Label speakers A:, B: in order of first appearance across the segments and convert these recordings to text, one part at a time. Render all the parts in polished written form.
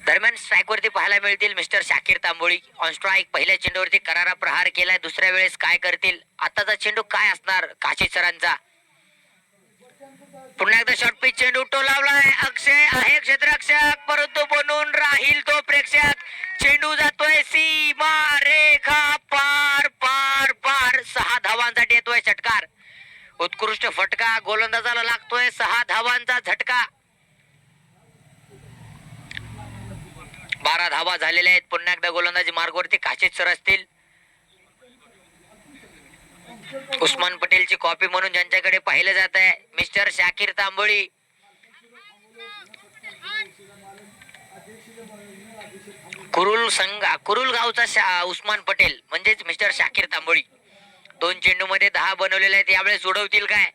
A: दरम्यान स्ट्राईकवरती पाहायला मिळतील mister Shakir Tamboli. On strike पहिल्या चेंडूवरती करारा प्रहार केलाय. दुसऱ्या वेळेस काय करतील? आताचा चेंडू काय असणार काशी सरांचा? पुन्हा एकदा शॉर्ट पिच चेंडू टोलावलाय. अक्षय आहे क्षेत्ररक्षक परंतु बनून राहील तो प्रेक्षक. चेंडू जातोय सीमा रेखा पार पार पार. 6 धावांसाठी येतोय षटकार. उत्कृष्ट फटका गोलंदाजाला लागतोय. 6 धावांचा झटका. 12 धावा झालेल्या आहेत. पुन्हा एकदा गोलंदाजी मार्गावरती काशीद सर असतील. उस्मान पटेलची कॉपी म्हणून ज्यांच्याकडे पाहिलं जात आहे मिस्टर शाकीर तांबोळी. कुरुल गावचा उस्मान पटेल म्हणजेच मिस्टर शाकीर तांबोळी. 2 चेंडू मध्ये 10 बनवलेले आहेत. यावेळेस उडवतील काय?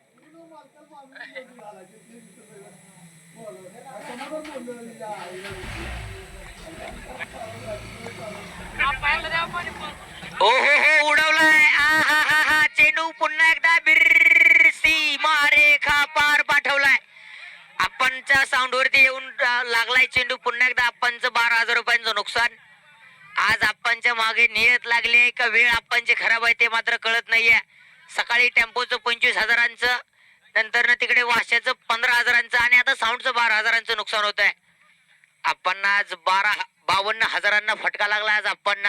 A: हो हो हो उडवलाय. हा चेंडू पुन्हा एकदा सीमा रेखा पार पाठवलाय. आपणच्या साऊंड वरती येऊन लागलाय चेंडू. पुन्हा एकदा आपणचं 12,000 रुपयांचं नुकसान. आज आपणच्या मागे नियत लागले का वेळ आपणची खराब आहे ते मात्र कळत नाहीये. सकाळी टेम्पोचं 25,000चं, नंतर तिकडे वाशाचं 15,000चं आणि आता साऊंडचं 12,000चं नुकसान होत आहे. आपण आज 52,000 फटका लागला आज आपण.